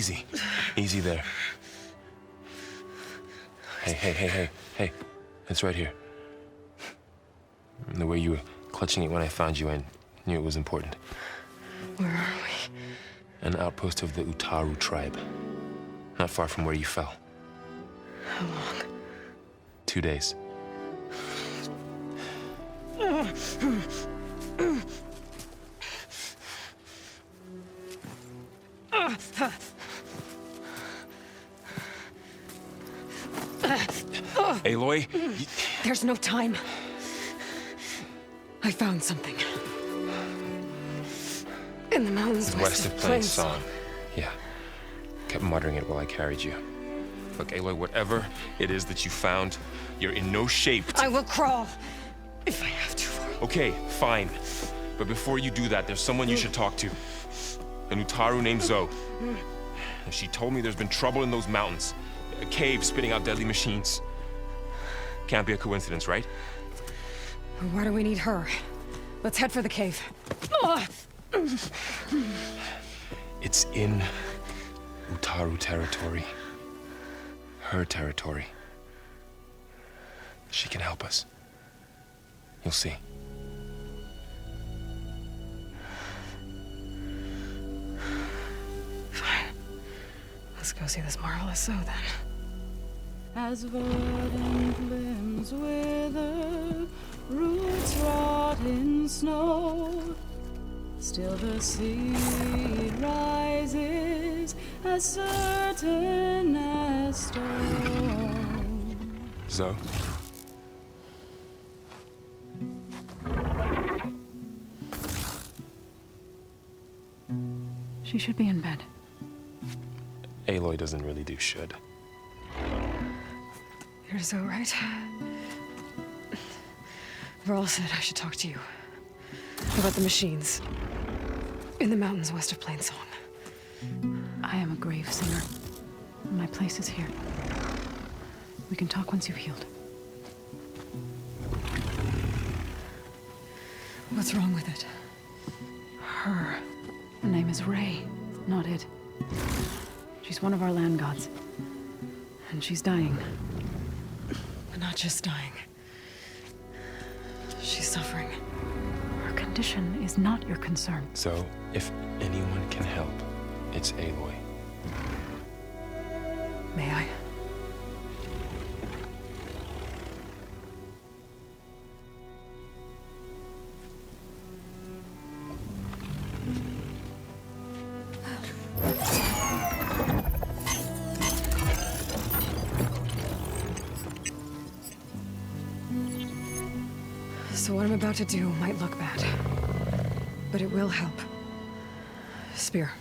easy. Easy there. Hey. It's right here. The way you were clutching it when I found you, I knew it was important. Where are we? An outpost of the Utaru tribe. Not far from where you fell. How long? 2 days. Aloy, There's no time. I found something. In the mountains west of Plainsong. Yeah. Kept muttering it while I carried you. Look, Aloy, whatever it is that you found, you're in no shape to... I will crawl, if I have to. Okay, fine. But before you do that, there's someone you should talk to. An Utaru named Zoe. And she told me there's been trouble in those mountains. A cave spitting out deadly machines. Can't be a coincidence, right? Why do we need her? Let's head for the cave. It's in Utaru territory. Her territory. She can help us. You'll see. Fine. Let's go see this marvelous Zoe then. As verdant limbs wither, roots rot in snow, still the seed rises as certain as stone. Zoe? She should be in bed. Aloy doesn't really do should. You're Zoe, right? Varl said I should talk to you. About the machines. In the mountains west of Plainsong. I am a grave singer. My place is here. We can talk once you've healed. What's wrong with it? Her name is Ray, not it. She's one of our land gods. And she's dying. But not just dying. She's suffering. Her condition is not your concern. So, if anyone can help, it's Aloy. May I? So what I'm about to do might look bad, but it will help. Spear.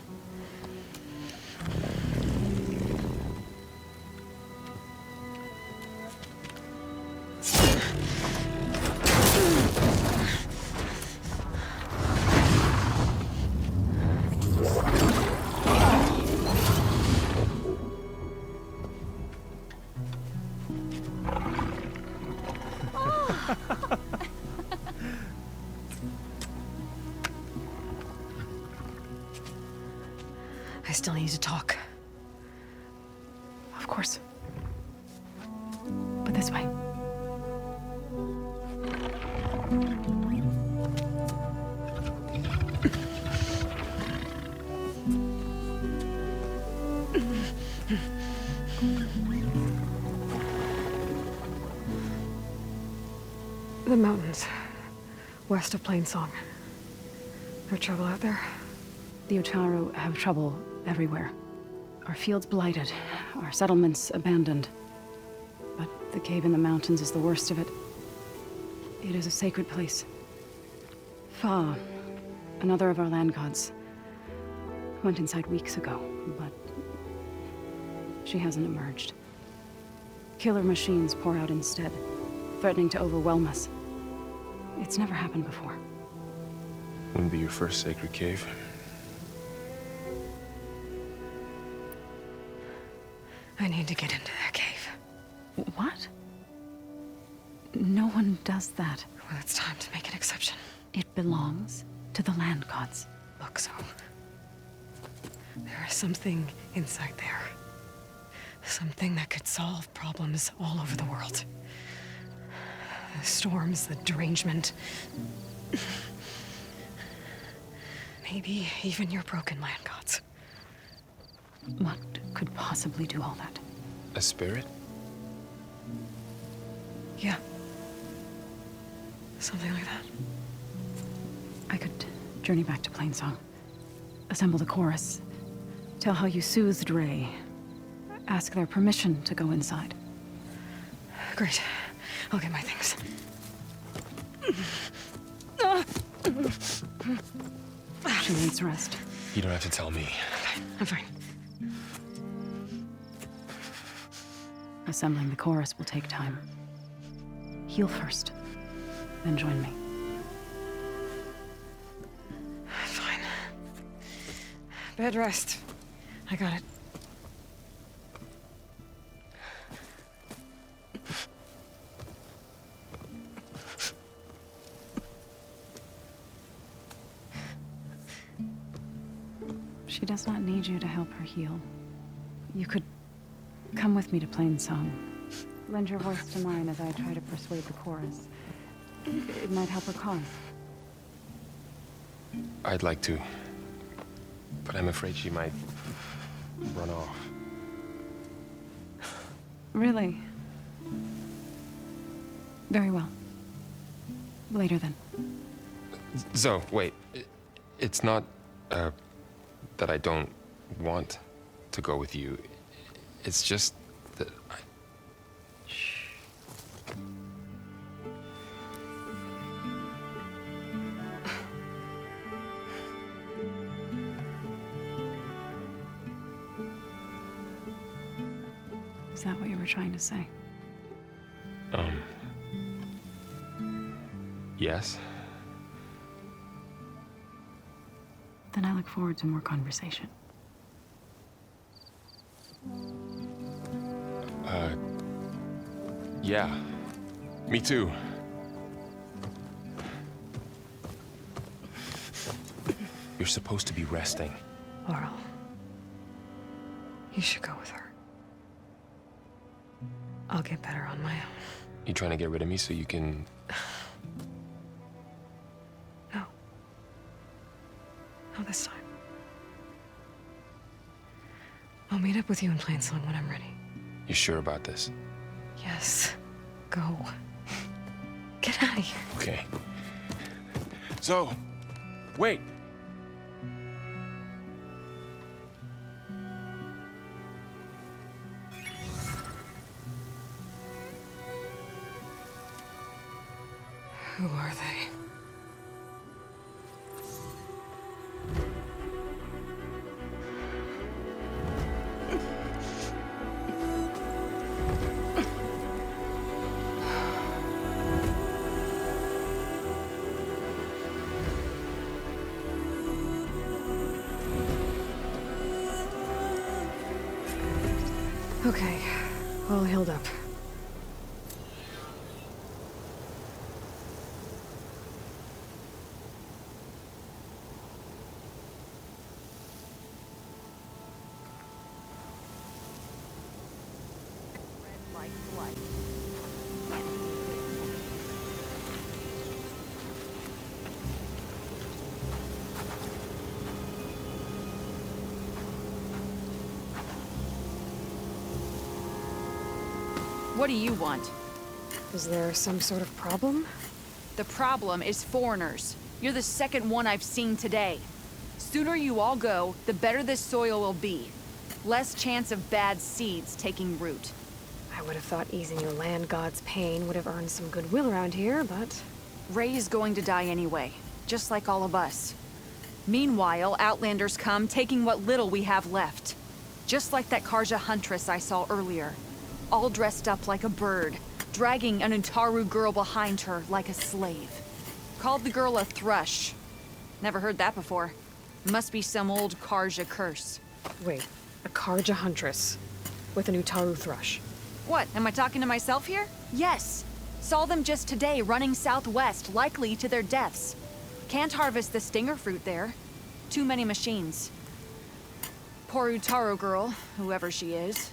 I still need to talk. Of course. But this way. The mountains, west of Plainsong. No trouble out there? The Utaru have trouble everywhere. Our fields blighted, our settlements abandoned. But the cave in the mountains is the worst of it. It is a sacred place. Fa, another of our land gods, went inside weeks ago, but she hasn't emerged. Killer machines pour out instead, threatening to overwhelm us. It's never happened before. Wouldn't be your first sacred cave. I need to get into that cave. What? No one does that. Well, it's time to make an exception. It belongs to the land gods. Look, so There is something inside there. Something that could solve problems all over the world. The storms, the derangement. Maybe even your broken land gods. What could possibly do all that? A spirit? Yeah. Something like that. I could journey back to Plainsong. Assemble the chorus. Tell how you soothed Ray. Ask their permission to go inside. Great. I'll get my things. She needs rest. You don't have to tell me. I'm fine. Assembling the chorus will take time. Heal first, then join me. Fine. Bed rest. I got it. She does not need you to help her heal. You could come with me to Plainsong. Lend your voice to mine as I try to persuade the chorus. It might help her cause. I'd like to. But I'm afraid she might run off. Really? Very well. Later then. Zoe, wait. It's not, that I don't want to go with you. It's just that I... Is that what you were trying to say? Yes? Then I look forward to more conversation. Yeah. Me too. You're supposed to be resting. Laurel. You should go with her. I'll get better on my own. You trying to get rid of me so you can... No. Not this time. I'll meet up with you in Plainsong when I'm ready. You sure about this? Yes. Go. Get out of here. Okay. So, wait. Who are they? Okay, all healed up. What do you want? Is there some sort of problem? The problem is foreigners. You're the second one I've seen today. Sooner you all go, the better this soil will be. Less chance of bad seeds taking root. I would have thought easing your land god's pain would have earned some goodwill around here, but... Ray is going to die anyway, just like all of us. Meanwhile, Outlanders come, taking what little we have left. Just like that Karja huntress I saw earlier. All dressed up like a bird, dragging an Utaru girl behind her like a slave. Called the girl a thrush. Never heard that before. Must be some old Karja curse. Wait, a Karja huntress with an Utaru thrush. What, am I talking to myself here? Yes. Saw them just today running southwest, likely to their deaths. Can't harvest the stinger fruit there. Too many machines. Poor Utaro girl, whoever she is.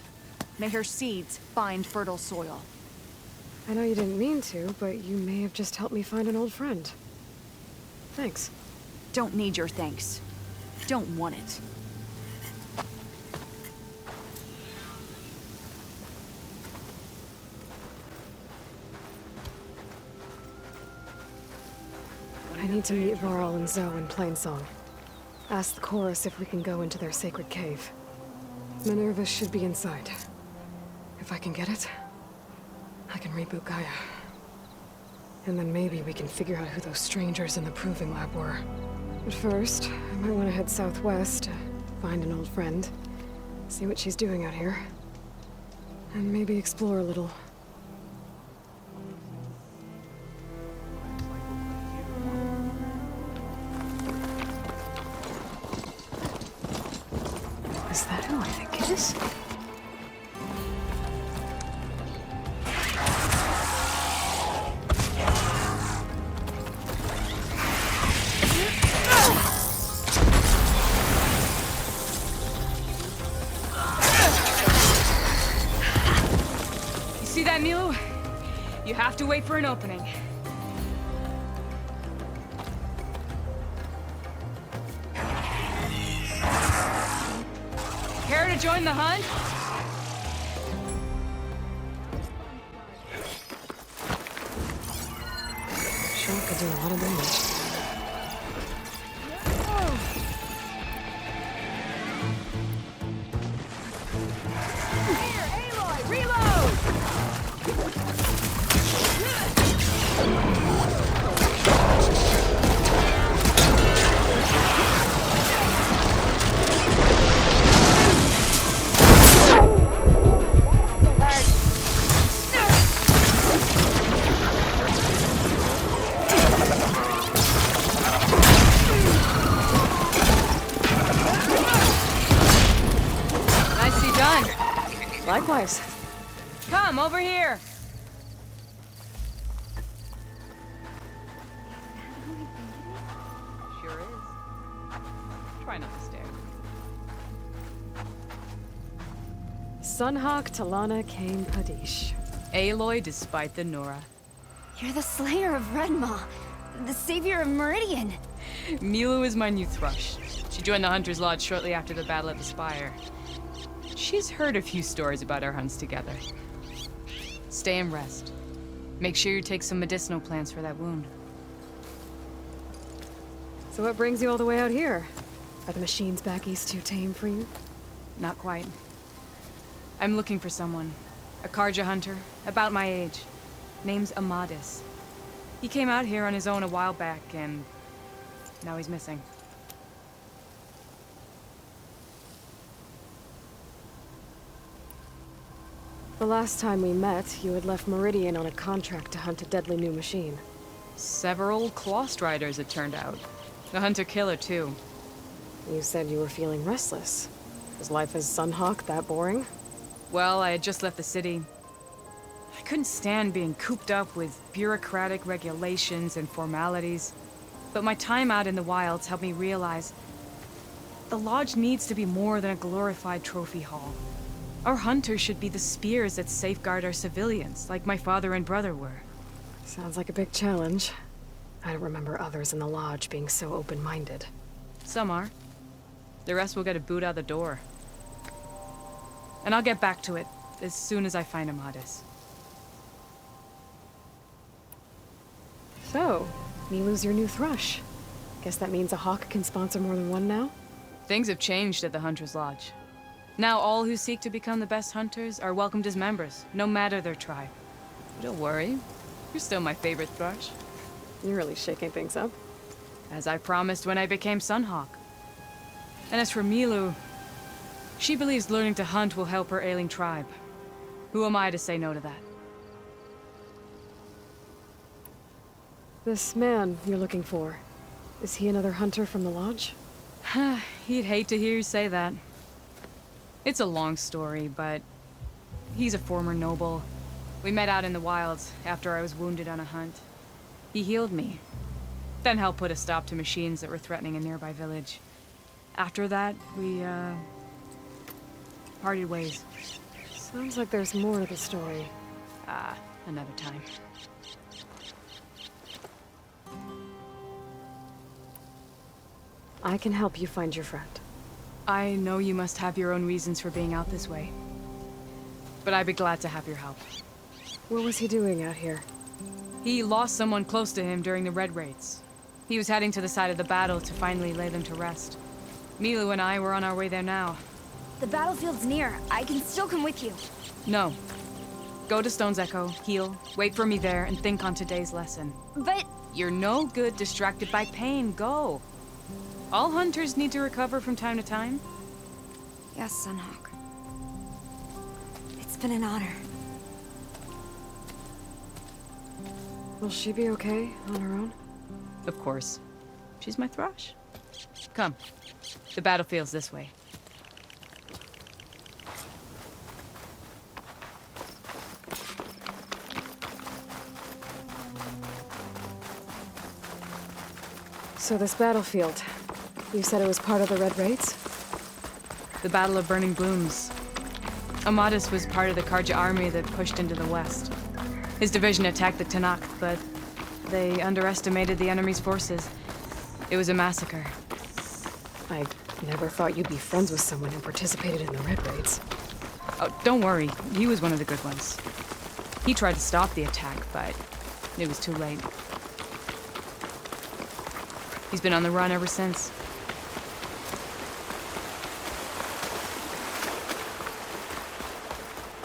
May her seeds find fertile soil. I know you didn't mean to, but you may have just helped me find an old friend. Thanks. Don't need your thanks. Don't want it. I need to meet Varl and Zoe in Plainsong. Ask the chorus if we can go into their sacred cave. Minerva should be inside. If I can get it, I can reboot Gaia. And then maybe we can figure out who those strangers in the Proving Lab were. But first, I might want to head southwest to find an old friend. See what she's doing out here. And maybe explore a little. Is that who I think it is? You see that, Milu? You have to wait for an opening. Care to join the hunt? Sure could do a lot of damage. Nicely done. Likewise. Come, over here. Sure is. Try not to stare. Sunhawk Talana Kane Padish. Aloy despite the Nora. You're the Slayer of Redmaw, the savior of Meridian. Milu is my new thrush. She joined the Hunter's Lodge shortly after the Battle of the Spire. She's heard a few stories about our hunts together. Stay and rest. Make sure you take some medicinal plants for that wound. So what brings you all the way out here? Are the machines back east too tame for you? Not quite. I'm looking for someone. A Karja hunter, about my age. Name's Amadis. He came out here on his own a while back, and now he's missing. The last time we met, you had left Meridian on a contract to hunt a deadly new machine. Several Clawstriders, it turned out. A hunter-killer, too. You said you were feeling restless. Was life as Sunhawk that boring? Well, I had just left the city. I couldn't stand being cooped up with bureaucratic regulations and formalities. But my time out in the wilds helped me realize the Lodge needs to be more than a glorified trophy hall. Our hunters should be the spears that safeguard our civilians, like my father and brother were. Sounds like a big challenge. I don't remember others in the Lodge being so open-minded. Some are. The rest will get a boot out the door. And I'll get back to it as soon as I find Amadis. So, Milu's your new thrush. Guess that means a hawk can sponsor more than one now? Things have changed at the Hunter's Lodge. Now all who seek to become the best hunters are welcomed as members, no matter their tribe. Don't worry, you're still my favorite thrush. You're really shaking things up. As I promised when I became Sunhawk. And as for Milu, she believes learning to hunt will help her ailing tribe. Who am I to say no to that? This man you're looking for, is he another hunter from the Lodge? He'd hate to hear you say that. It's a long story, but he's a former noble. We met out in the wilds after I was wounded on a hunt. He healed me, then helped put a stop to machines that were threatening a nearby village. After that, we parted ways. Sounds like there's more to the story. Another time. I can help you find your friend. I know you must have your own reasons for being out this way. But I'd be glad to have your help. What was he doing out here? He lost someone close to him during the Red Raids. He was heading to the side of the battle to finally lay them to rest. Milu and I were on our way there now. The battlefield's near. I can still come with you. No. Go to Stone's Echo, heal, wait for me there, and think on today's lesson. But You're no good distracted by pain. Go. All hunters need to recover from time to time. yes, Sunhawk. It's been an honor. Will she be okay on her own? Of course. She's my thrush. Come. The battlefield's this way. So this battlefield, you said it was part of the Red Raids? The Battle of Burning Blooms. Amadis was part of the Karja army that pushed into the west. His division attacked the Tanakh, but they underestimated the enemy's forces. It was a massacre. I never thought you'd be friends with someone who participated in the Red Raids. Oh, don't worry. He was one of the good ones. He tried to stop the attack, but it was too late. He's been on the run ever since.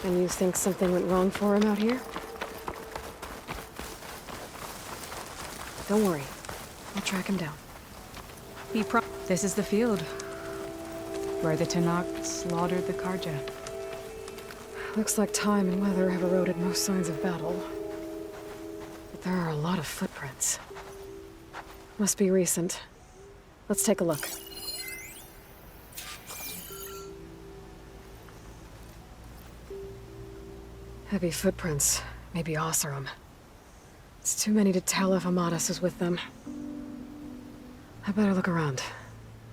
And you think something went wrong for him out here? Don't worry. I'll track him down. This is the field. Where the Tanakh slaughtered the Karja. Looks like time and weather have eroded most signs of battle. But there are a lot of footprints. Must be recent. Let's take a look. Heavy footprints. Maybe Oseram. It's too many to tell if Amadis is with them. I better look around.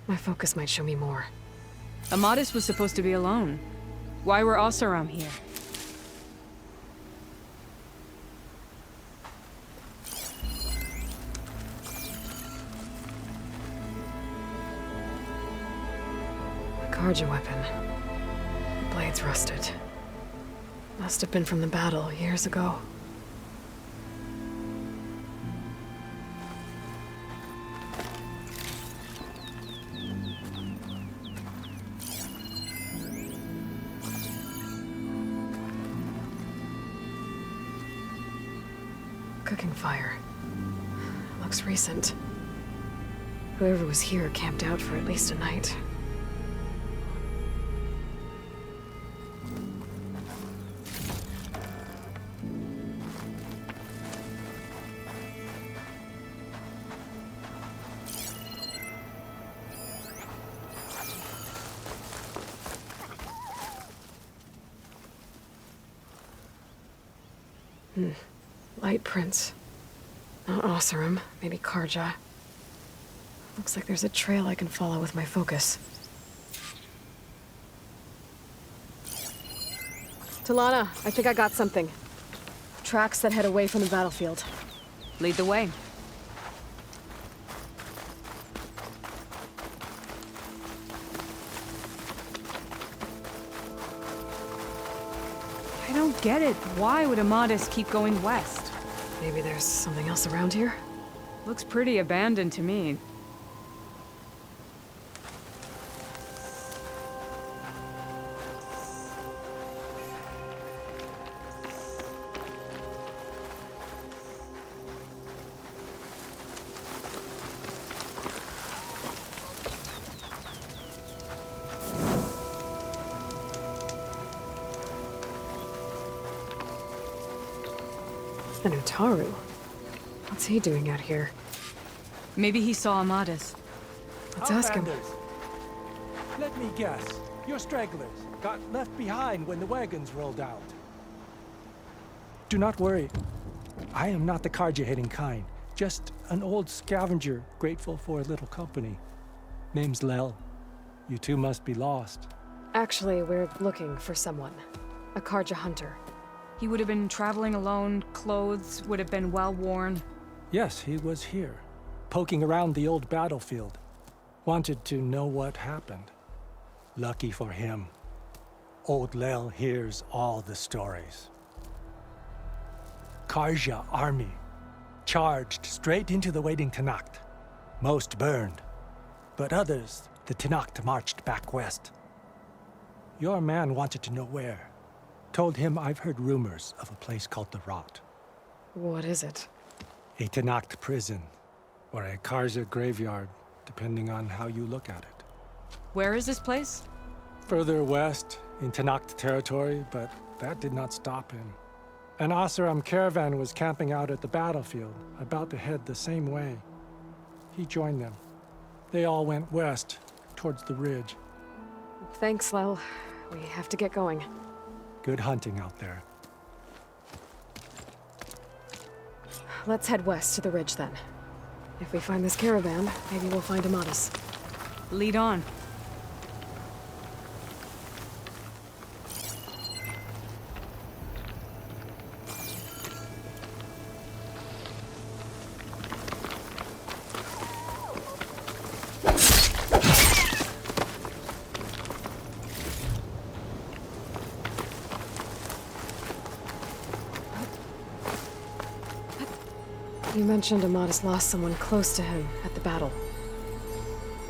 My focus might show me more. Amadis was supposed to be alone. Why were Oseram here? A Karja weapon. The blade's rusted. Must have been from the battle years ago. Cooking fire. Looks recent. Whoever was here camped out for at least a night. Light prints. Not Oseram, maybe Karja. Looks like there's a trail I can follow with my focus. Talana, I think I got something. Tracks that head away from the battlefield. Lead the way. I don't get it. Why would Amadis keep going west? Maybe there's something else around here? Looks pretty abandoned to me. And Utaru. What's he doing out here? Maybe he saw Amadis. Let's ask him. Outlanders. Let me guess. You're stragglers. Got left behind when the wagons rolled out. Do not worry. I am not the Karja-hating kind. Just an old scavenger grateful for a little company. Name's Lel. You two must be lost. Actually, we're looking for someone. A Karja hunter. He would have been traveling alone, clothes would have been well worn. Yes, he was here, poking around the old battlefield. Wanted to know what happened. Lucky for him, Old Lel hears all the stories. Karja army charged straight into the waiting Tenakth. Most burned, but others, the Tenakth marched back west. Your man wanted to know where. Told him I've heard rumors of a place called the Rot. What is it? A Tenakth prison, or a Karja graveyard, depending on how you look at it. Where is this place? Further west, in Tenakth territory, but that did not stop him. An Oseram caravan was camping out at the battlefield, about to head the same way. He joined them. They all went west, towards the ridge. Thanks, Lel. We have to get going. Good hunting out there. Let's head west to the ridge then. If we find this caravan, maybe we'll find Amatis. Lead on. You mentioned Amatis lost someone close to him at the battle.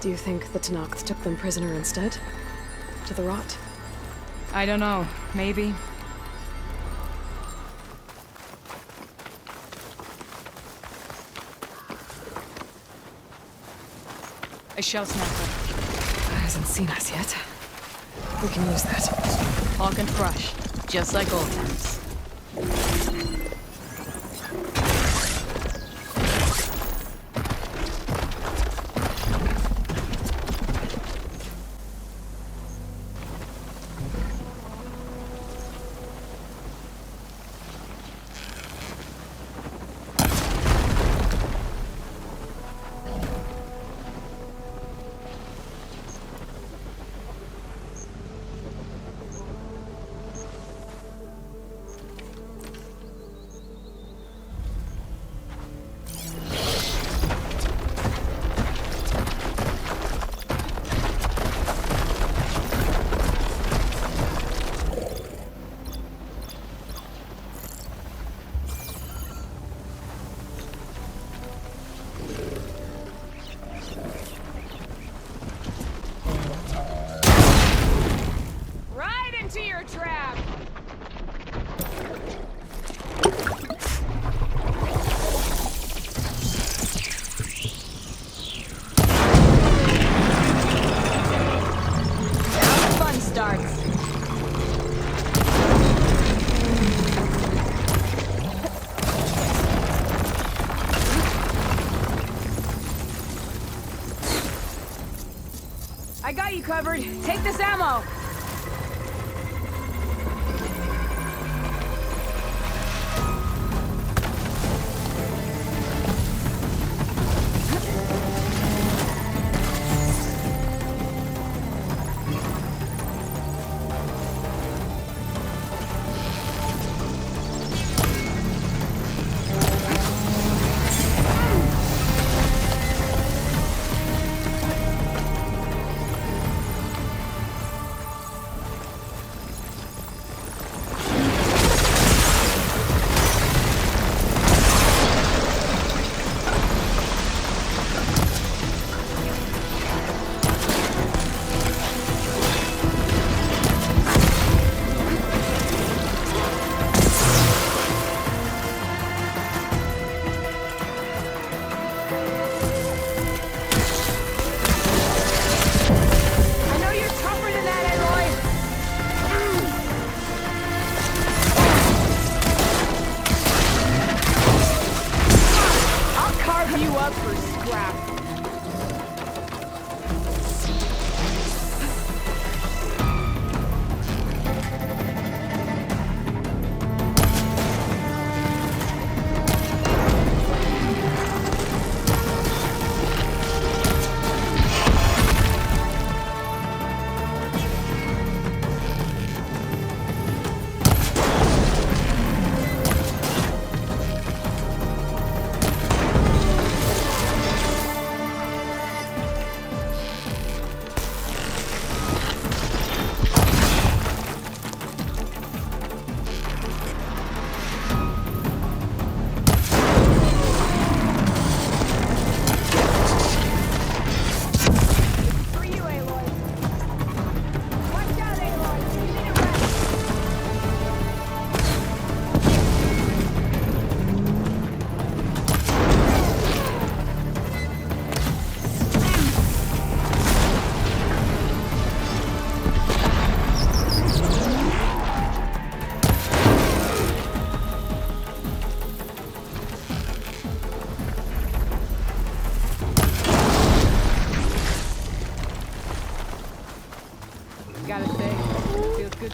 Do you think the Tenakth took them prisoner instead? To the Rot? I don't know. Maybe. A shell snapper. Hasn't seen us yet. We can use that. Hawk and crush. Just like old times. Into your trap! Now the fun starts. I got you covered. Take this ammo!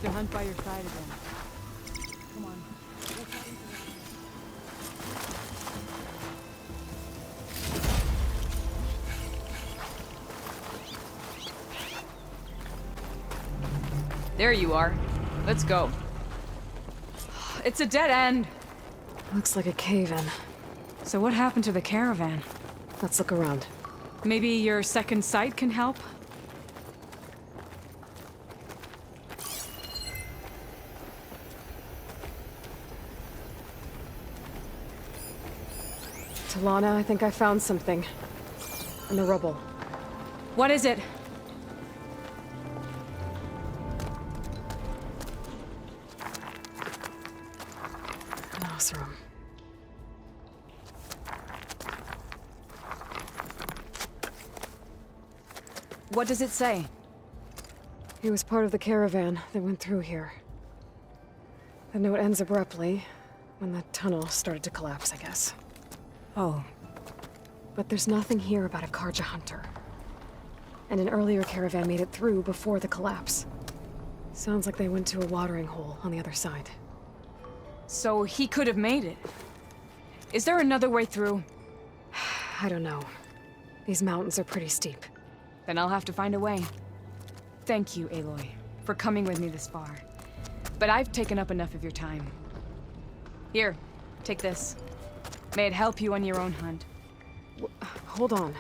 the hunt by your side again. Come on. There you are. Let's go. It's a dead end. Looks like a cave-in. So what happened to the caravan? Let's look around. Maybe your second sight can help? Talana, I think I found something. In the rubble. What is it? An Oseram. What does it say? He was part of the caravan that went through here. The note ends abruptly, when the tunnel started to collapse, I guess. Oh, But there's nothing here about a Karja hunter. And an earlier caravan made it through before the collapse. Sounds like they went to a watering hole on the other side. so he could have made it. Is there another way through? I don't know. These mountains are pretty steep. Then I'll have to find a way. Thank you, Aloy, for coming with me this far. But I've taken up enough of your time. Here, take this. May it help you on your own hunt. Hold on.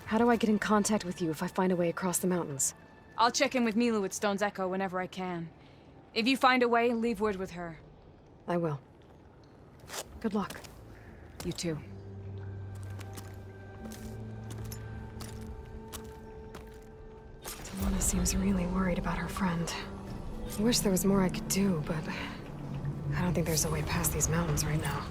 How do I get in contact with you if I find a way across the mountains? I'll check in with Milu at Stone's Echo whenever I can. If you find a way, leave word with her. I will. Good luck. You too. Talana seems really worried about her friend. I wish there was more I could do, but I don't think there's a way past these mountains right now.